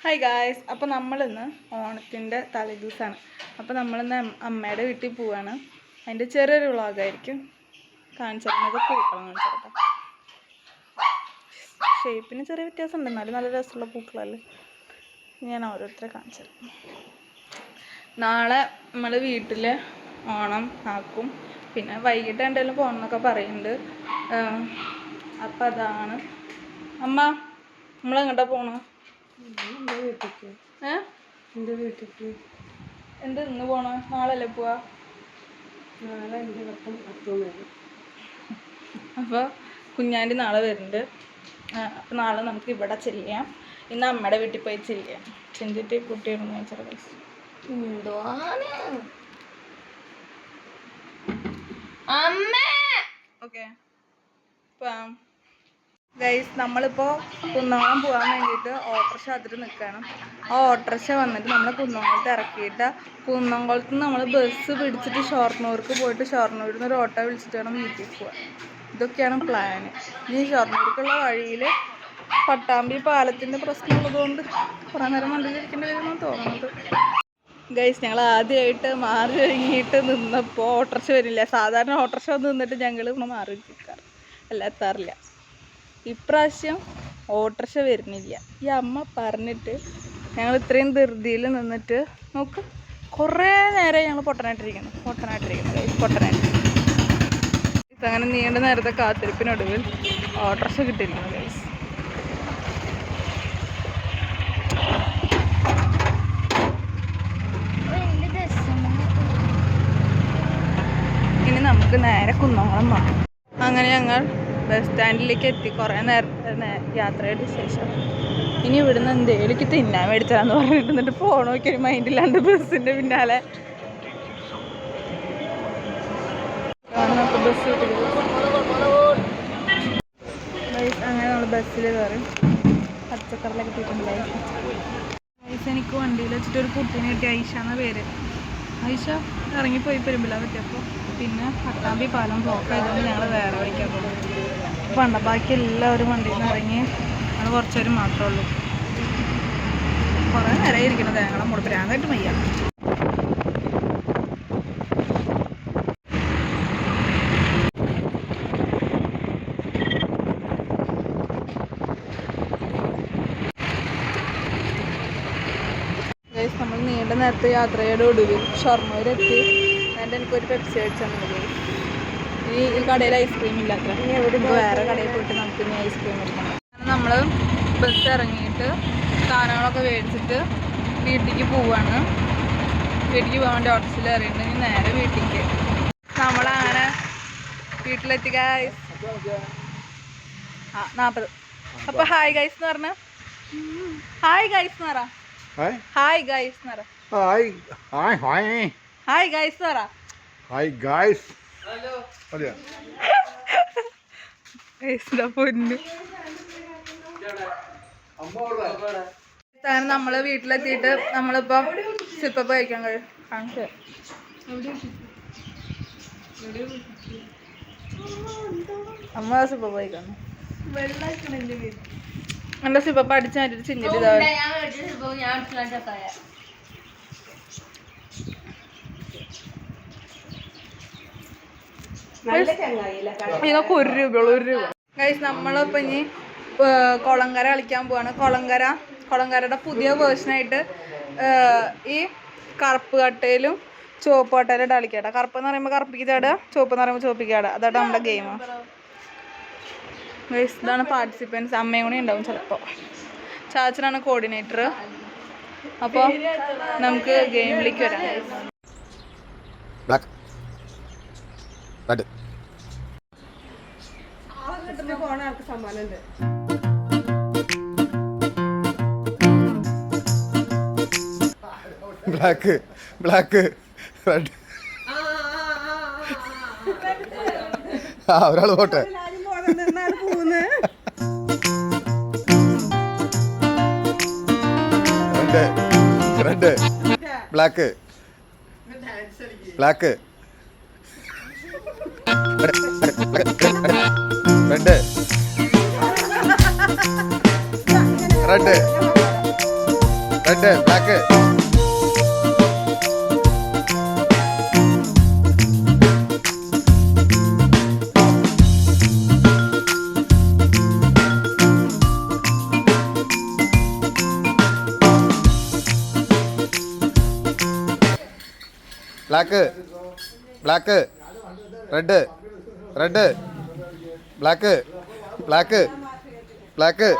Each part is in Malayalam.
ഹായ് ഗായ്സ്, അപ്പോൾ നമ്മളിന്ന് ഓണത്തിൻ്റെ തലേദിവസമാണ്. അപ്പോൾ നമ്മളിന്ന് അമ്മയുടെ വീട്ടിൽ പോവാണ്. അതിൻ്റെ ചെറിയൊരു വ്ളോഗായിരിക്കും. കാണിച്ചിരുന്നത് പൂക്കളം കാണിച്ചിട്ടോ. ഷേപ്പിന് ചെറിയ വ്യത്യാസം ഉണ്ട്, എന്നാലും നല്ല രസമുള്ള പൂക്കളല്ലേ. ഞാൻ ഓരോരുത്തരെ കാണിച്ചത്. നാളെ നമ്മൾ വീട്ടിൽ ഓണം ആക്കും. പിന്നെ വൈകിട്ട് എന്തെങ്കിലും പോകണം എന്നൊക്കെ പറയുന്നുണ്ട്. അപ്പം അതാണ്. അമ്മ നമ്മളെങ്ങോട്ടാ പോകണം? എൻ്റെ വീട്ടിലേക്ക്. എന്ത് ഇന്ന് പോണ? നാളല്ലേ പോവാ? നാളെ എൻ്റെ പക്കം 10 വരും. അപ്പോൾ കുഞ്ഞാൻ്റെ നാളെ വരുന്നുണ്ട്. അപ്പോൾ നാളെ നമുക്ക് ഇവിടെ ചെല്ലാം. ഇന്ന് അമ്മയുടെ വീട്ടിൽ പോയി ചെല്ലാം. ചെന്നിട്ട് കുട്ടിയോടൊന്ന് വെച്ചാൽ പൈസ ഓക്കെ. ഗൈസ്, നമ്മളിപ്പോൾ കുന്നംകുളം പോകാൻ വേണ്ടിയിട്ട് ഓട്ടോറിക്ഷ അതിൽ നിൽക്കണം. ആ ഓട്ടോറിക്ഷ വന്നിട്ട് നമ്മളെ കുന്നംകുളത്ത് ഇറക്കിയിട്ട് കുന്നംകുളത്ത് നിന്ന് നമ്മൾ ബസ് പിടിച്ചിട്ട് ഷൊർണൂർക്ക് പോയിട്ട് ഷൊർണൂരിൽ നിന്ന് ഒരു ഓട്ടോ വിളിച്ചിട്ട് വേണം വീട്ടിൽ പോകാൻ. ഇതൊക്കെയാണ് പ്ലാന്. ഇനി ഷൊർണൂർക്കുള്ള വഴിയിൽ പട്ടാമ്പി പാലത്തിൻ്റെ പ്രശ്നമുള്ളതുകൊണ്ട് കുറേ നേരം വണ്ടിയിലിരിക്കേണ്ടി വരുമെന്നാണ് തോന്നുന്നത്. ഗൈസ്, ഞങ്ങൾ ആദ്യമായിട്ട് മാറി ഒരുങ്ങിയിട്ട് നിന്നപ്പോൾ ഓട്ടോറിക്ഷ വരില്ല. സാധാരണ ഓട്ടോറിക്ഷ വന്ന് നിന്നിട്ട് ഞങ്ങൾ മാറി നിൽക്കാറ്, അല്ല എത്താറില്ല. ഇപ്രാവശ്യം ഓട്ടോറിക്ഷ വരുന്നില്ല. ഈ അമ്മ പറഞ്ഞിട്ട് ഞങ്ങൾ ഇത്രയും ധൃതിയിൽ നിന്നിട്ട് നോക്ക്, കുറേ നേരം ഞങ്ങൾ പൊട്ടനായിട്ടിരിക്കുന്നു. അങ്ങനെ നീണ്ട നേരത്തെ കാത്തിരിപ്പിനൊടുവിൽ ഓട്ടോറിക്ഷ കിട്ടിയിരിക്കുന്നു ഗൈസ്. ഇനി നമുക്ക് നേരെ കുന്നംകുളം പോകാം. അങ്ങനെ ഞങ്ങൾ ബസ് സ്റ്റാൻഡിലേക്ക് എത്തി. കുറേ നേരം യാത്രയുടെ ശേഷം ഇനി ഇവിടുന്ന് എന്തെങ്കിലും തിന്നാൻ മേടിച്ചാന്ന് പറഞ്ഞിട്ട് എന്നിട്ട് ഫോൺ നോക്കി ഒരു മൈൻഡില്ലാണ്ട് ബസ്സിൻ്റെ പിന്നാലെ ബസ്. അങ്ങനെ നമ്മൾ ബസ്സിൽ കയറി പച്ചക്കറിലൊക്കെ എത്തിയിട്ടുണ്ടായി. ഐഷ എനിക്ക് വണ്ടിയിൽ വെച്ചിട്ട് ഒരു കുട്ടീനെ കിട്ടി. ഐഷ എന്ന പേര്. ഐഷ ഇറങ്ങിപ്പോയി പെരുമ്പില പറ്റിയപ്പോൾ. പിന്നെ പട്ടാമ്പി പാലം ബ്ലോക്ക് ആയതുകൊണ്ട് ഞങ്ങൾ വേറെ വഴിക്കാൻ പോകും. പണ്ട ബാക്കി എല്ലാവരും വണ്ടിയിൽ നിന്ന് ഇറങ്ങി. ഞങ്ങൾ കുറച്ചേരും മാത്രമേ ഉള്ളൂ. കുറേ നേരം ഇരിക്കണം. തേങ്ങളം മുട പ്രാന്തായിട്ട് മയ്യ. നമ്മൾ നീണ്ട നേരത്തെ യാത്രയുടെ ഒടുവിൽ ഷൊർണൂരെത്തി. എന്നിട്ട് എനിക്കൊരു പെപ്സി മേടിച്ചാൽ മതി. ഈ കടയിൽ ഐസ്ക്രീം ഇല്ലാത്ത വേറെ കടയിൽ പോയിട്ട് നമുക്ക് ഇനി ഐസ്ക്രീം മേടിക്കണം. നമ്മൾ ബസ് ഇറങ്ങിയിട്ട് സാധനങ്ങളൊക്കെ മേടിച്ചിട്ട് വീട്ടിലേക്ക് പോവാണ്. വീട്ടിലേക്ക് പോകാൻ വേണ്ടി ഓട്ടോസിൽ കയറിയിട്ടുണ്ടെങ്കിൽ നേരെ വീട്ടിലേക്ക് നമ്മളങ്ങനെ വീട്ടിലെത്തി. ഗൈസ് 40. അപ്പോൾ ഹായ് ഗൈസ് എന്ന് പറഞ്ഞ ഹായ് ഗൈസ് എന്ന് പറ. ഹായ് ഗൈസ് എന്ന് പറ. ഹായ് ഗൈസ് എന്ന് പറ. Hi guys. പൊന്നു. നമ്മള് വീട്ടിലെത്തിയിട്ട് നമ്മളിപ്പോ സിപ്പപ്പ് കഴിക്കാൻ കാണിച്ചു. അമ്മ സിപ്പപ്പ് കഴിക്കണം. എന്റെ സിപ്പപ്പ് അടിച്ചു മാറ്റിട്ട് ചിഞ്ഞിട്ട് ഇതൊക്കെ 1 രൂപയുള്ളൂ. 1 രൂപ. ഗൈസ്, നമ്മളിപ്പോൾ ഇനി കൊളങ്കര കളിക്കാൻ പോവാണ്. കൊളങ്കരയുടെ പുതിയ വേർഷനായിട്ട് ഈ കറുപ്പ് കട്ടയിലും ചുവപ്പ് കട്ടയിലും കളിക്കട്ടെ. കറുപ്പ് എന്ന് പറയുമ്പോൾ കറുപ്പിക്ക് ചാടുക, ചുവപ്പ് എന്ന് പറയുമ്പോൾ ചുവപ്പിക്ക് ചാടുക. അതാണ് നമ്മുടെ ഗെയിം. ഗൈസ്, ഇതാണ് പാർട്ടിസിപ്പൻസ്. അമ്മയും കൂടി ഉണ്ടാവും ചിലപ്പോൾ. ചാച്ചനാണ് കോർഡിനേറ്റർ. അപ്പോൾ നമുക്ക് ഗെയിമിലേക്ക് വരാം. Black red. ഒരാൾ പോട്ടെ. Red black black red red black black black red red black black black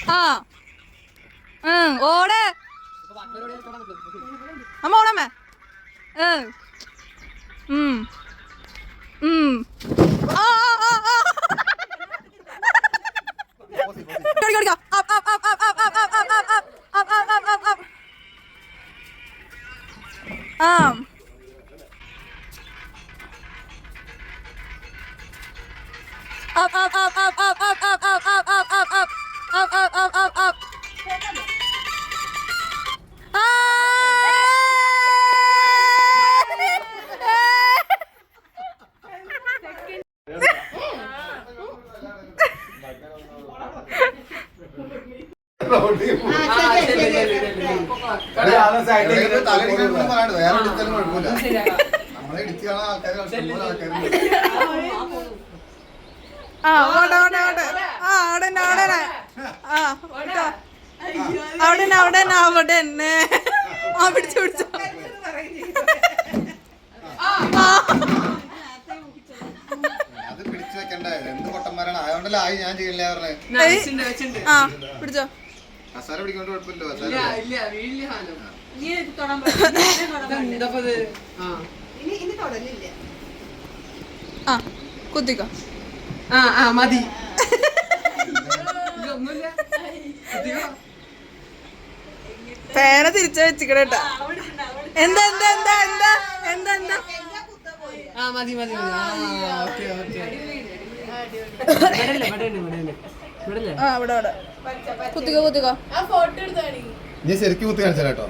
ആ ഓടെ അമ്മ ഓടമ്മേ ആ അവിടെ എന്നെ ആ പിടിച്ചു പിടിച്ചോ അത് പിടിച്ചു വെക്കണ്ടേ എന്ത് പൊട്ടന്മാരാണ് അതുകൊണ്ടല്ലേ ആയി ഞാൻ ചെയ്യില്ല ആ പിടിച്ചോ മസാല പിടിക്കൊണ്ട് കുഴപ്പമില്ലോ ആ കുത്തിക്കോ മതി പേന തിരിച്ച വെച്ചിക്കണേട്ടാ എന്താ എന്താ എന്താ എന്താ എന്താ എന്താ മതി മതി ആ ഇവിടെ അവിടെ കുത്തിക്കോ കുത്തിക്കോ നീ ശരിക്കും കുത്തി കാണിച്ചാ കേട്ടോ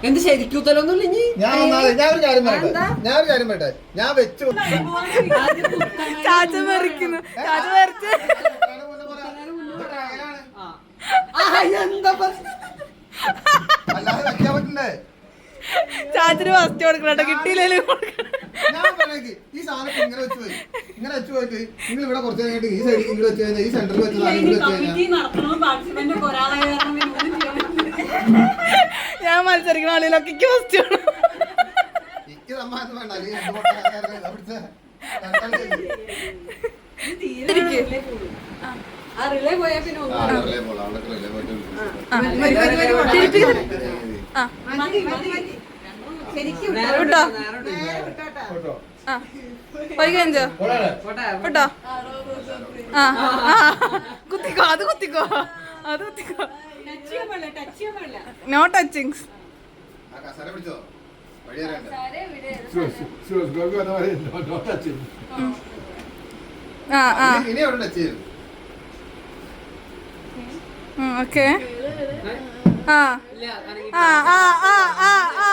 എന്ത് ശരിക്കൂത്തലൊന്നുമില്ല ഇനി ഞാനൊരു കാര്യം പറയട്ടെ ഞാൻ വെച്ചു ചാച്ച മെറിക്കുന്നു ചാച്ച മെറിച്ച് അല്ലാതെ വെക്കാൻ പറ്റണ്ടേ ചാച്ചിന് ഫസ്റ്റ് കൊടുക്കണോ കിട്ടിയില്ലേലും ഞാൻ പറഞ്ഞേക്ക് ഈ സാധനം ഇങ്ങനെ വെച്ച് പോയി ഇങ്ങനെ വെച്ച് പോയിട്ട് നിങ്ങൾ ഇവിടെ കുറച്ച് കഴിഞ്ഞിട്ട് ഈ സൈഡിൽ ഇങ്ങനെ വെച്ച് കഴിഞ്ഞാൽ ഈ സെന്ററിൽ വെച്ച് ഞാൻ മത്സരിക്കുന്ന ആളിലൊക്കെ ഫസ്റ്റ് എനിക്ക് സമ്മാനം വേണ്ട വിട്ടോ ആ പോയി കഴിഞ്ഞോ വിട്ടോ ആ കുത്തിക്കോ അത് കുത്തിക്കോ അത് കുത്തിക്കോ നോ ടച്ചിങ്സ് ആ ആ ഓക്കെ ആ ആ ആ ആ ആ ആ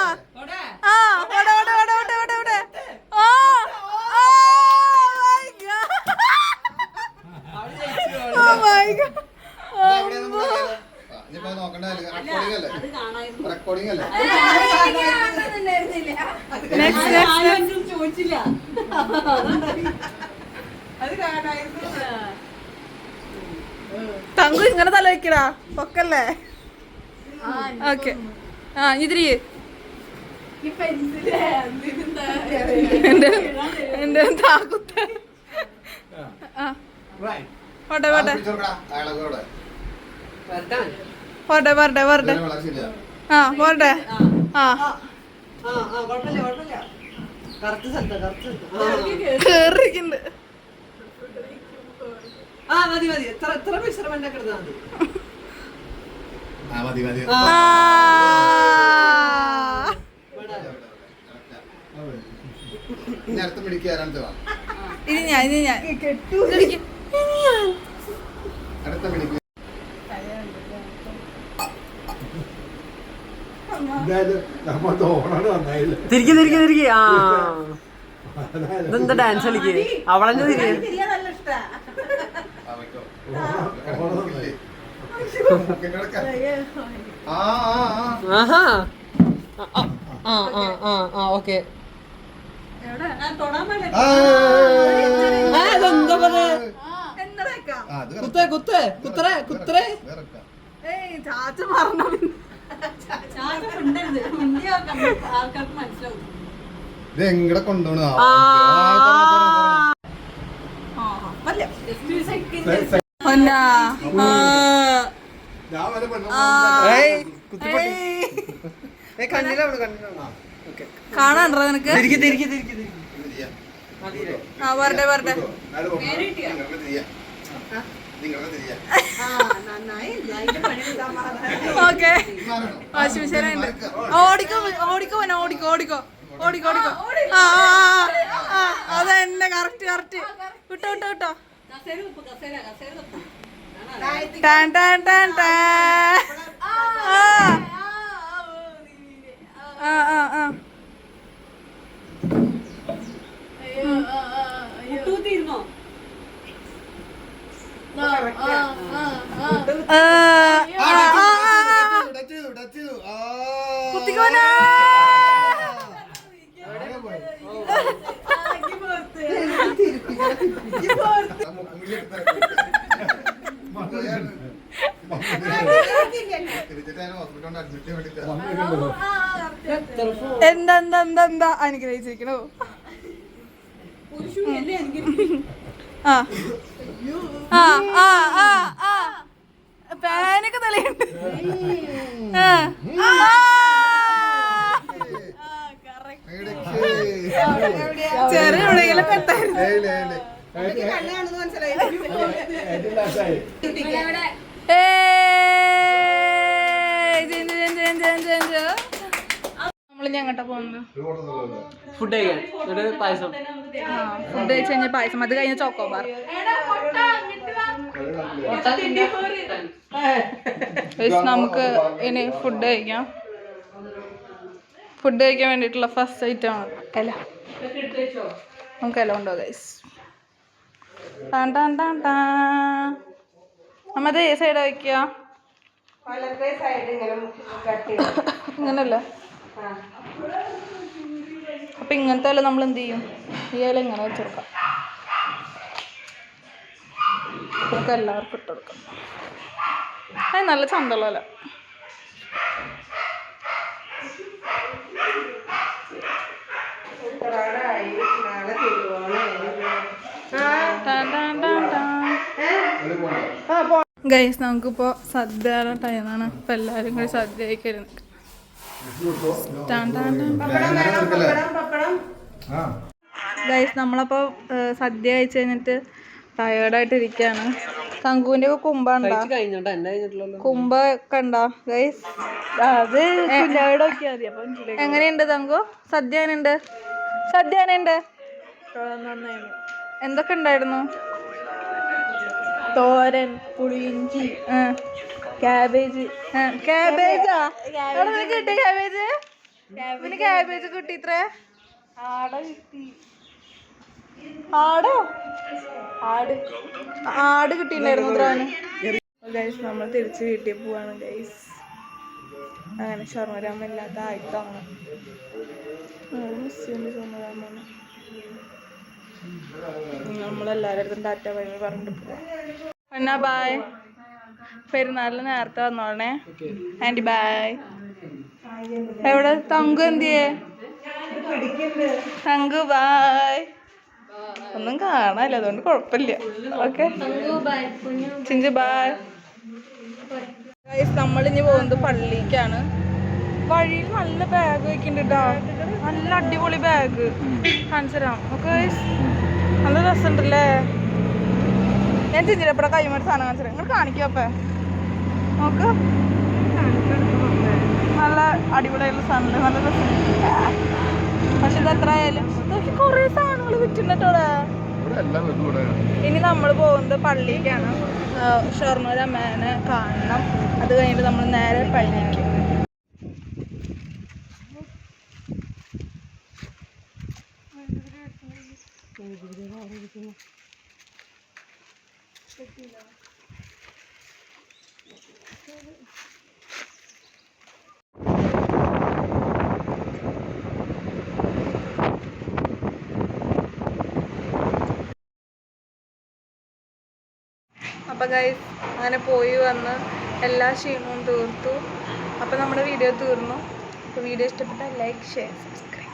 ആ ഓടെ ഓടെ ഓടെ ഓടെ ഓടെ ഓടെ ഓ ഓ മൈ ഗോഡ് നോക്കണ്ട റെക്കോർഡിംഗ് അല്ലേ ചോദിച്ചില്ല തങ്കു ഇങ്ങനെ തല വെക്കടാ പൊക്കല്ലേ ഓക്കെ ആ ഇതിരി എന്റെ താക്കുത്ത പോട്ടെ പോട്ടെ പോട്ടെ പോട്ടെ പോട്ടെ ആ പോട്ടെ ആ കേറിക്കുന്നുണ്ട് മതി മതി എത്ര വിശ്രമം ഉണ്ടാക്കിടുന്നാ മതി മതി ഇനി അടുത്ത മിടിക്ക് ആരാണ് വാ ഇനി ഞാൻ ഇതെടുക്ക്. അടുത്ത മിടിക്ക് തിരികെ ആ ഇതെന്താ ഡാൻസ് കളിക്കേ അവളെന്നെ തിരികെ ആഹാ ഓക്കെ എന്താ പറയാ കുത്തറേ ചാച്ച പറഞ്ഞു ഇത് എങ്ങടെ കൊണ്ടുപോണ കാണാണ്ടോ നിനക്ക്? ആ വരട്ടെ വരട്ടെ. ഓക്കെ വാഷിംഗ് മെഷീൻ ഉണ്ട്. ഓടിക്കോ ഓടിക്കോ ഓടിക്കോ ഓടിക്കോ ഓടിക്കോ ഓടിക്കോ. ആ അതന്നെ കറക്റ്റ് കറക്റ്റ്. വിട്ടോ വിട്ടോ വിട്ടോ. ടാൻ ടാൻ ടാൻ ടാൻ. കുത്തിക്കോനാ. എന്താ അനുഗ്രഹിച്ചിരിക്കണോ? പാനൊക്കെ തലയുണ്ട്. ചെറിയ എവിടെയെങ്കിലും പെട്ടായിരുന്നു. നമ്മള് ഞങ്ങട്ടാ പോകുന്നത് ഫുഡ് കഴിക്കാൻ പായസം ഫുഡ് കഴിച്ച് കഴിഞ്ഞ പായസം അത് കഴിഞ്ഞ ചോക്കോബാർ. നമുക്ക് ഇനി ഫുഡ് കഴിക്കാം. ഫുഡ് കഴിക്കാൻ വേണ്ടിയിട്ടുള്ള ഫസ്റ്റ് ഐറ്റം ആണ് ഇല. നമുക്ക് ഇല ഉണ്ടോ ഗൈസ്? നമ്മത് ഏ സൈഡാ വയ്ക്കുക? ഇങ്ങനല്ലേ? അപ്പൊ ഇങ്ങനത്തെ ഇല നമ്മൾ എന്ത് ചെയ്യും? ഈ ഇല ഇങ്ങനെ വെച്ചെടുക്കാം. നമുക്ക് എല്ലാവർക്കും ഇട്ടെടുക്കാം. അത് നല്ല ചന്തമുള്ള ഇല. ഗൈസ് നമുക്കിപ്പോൾ സദ്യയുടെ ടൈമാണ്. അപ്പം എല്ലാവരും കൂടി സദ്യ കഴിക്കരുത്. ഗൈസ് നമ്മളപ്പോൾ സദ്യ കഴിച്ച് കഴിഞ്ഞിട്ട് ടയേർഡായിട്ട് ഇരിക്കുകയാണ്. തങ്കുവിൻ്റെ ഒക്കെ കുമ്പുണ്ടോ? കുമ്പൊക്കെ ഉണ്ടോ ഗൈസ്? അത് എങ്ങനെയുണ്ട് തങ്കു? സദ്യ എങ്ങനെയുണ്ട്? സദ്യ എങ്ങനെയുണ്ട്? എന്തൊക്കെ ഉണ്ടായിരുന്നു? തോരൻ, പുളിയിഞ്ചി, ക്യാബേജ്. ക്യാബേജാ കിട്ടി? ക്യാബേജ് പിന്നെ ക്യാബേജ് കിട്ടി. ഇത്ര ആട് കിട്ടിയില്ലായിരുന്നു ഇത്രാന്. ഗൈസ് നമ്മൾ തിരിച്ച് വീട്ടിൽ പോവാണ് ഗൈസ്. അങ്ങനെ ഷൊർണരാമ ഇല്ലാത്ത ആയിട്ടാണ് മുസ്ലിം ഷൊർണരാമാണ്. നമ്മളെല്ലാവരുടെ അടുത്തും ടാറ്റ ബൈ ബൈ പറഞ്ഞിട്ട് പോവാം. എന്നാ ബായ്. പെരുന്നാളിന് നേരത്തെ വന്നോളണേ ആൻറ്റി. ബായ്. എവിടെ തങ്കു? എന്തിയേ തങ്കു? ബായ്. ഒന്നും കാണാനില്ല അതുകൊണ്ട് കുഴപ്പമില്ല. Okay Chinchu bye. നമ്മളിനി പോകുന്നത് പള്ളിക്കാണ്. വഴിയിൽ നല്ല ബാഗ് വയ്ക്കുന്നുണ്ട് കേട്ടോ. നല്ല അടിപൊളി ബാഗ് കാണിച്ചു തരാം. ഓക്കെ നല്ല രസമുണ്ടല്ലേ? ഞാൻ ചിഞ്ചിരപ്പടെ കൈമാറി സാധനം കാണിച്ചു തരാം. നിങ്ങൾ കാണിക്കും. അപ്പം നോക്ക് നല്ല അടിപൊളിയായിട്ടുള്ള സാധനം. നല്ല രസം. പക്ഷെ ഇത് അത്ര എന്തായാലും നോക്കി കുറേ സാധനങ്ങൾ വിറ്റുണ്ടോടെ. ഇവിടെ എല്ലാം വെക്കും ഇവിടെ. ഇനി നമ്മൾ പോകുന്നത് പള്ളിക്കാണ്. ഷൊർണൂർ അമ്മേനെ കാണണം. അത് കഴിഞ്ഞിട്ട് നമ്മൾ നേരെ പള്ളിക്ക്. അപ്പോൾ ഗൈസ് അങ്ങനെ പോയി വന്ന് എല്ലാ ക്ഷീണവും തീർത്തു. അപ്പോൾ നമ്മുടെ വീഡിയോ തീർന്നു. അപ്പോൾ വീഡിയോ ഇഷ്ടപ്പെട്ടാൽ ലൈക്ക് ഷെയർ സബ്സ്ക്രൈബ്.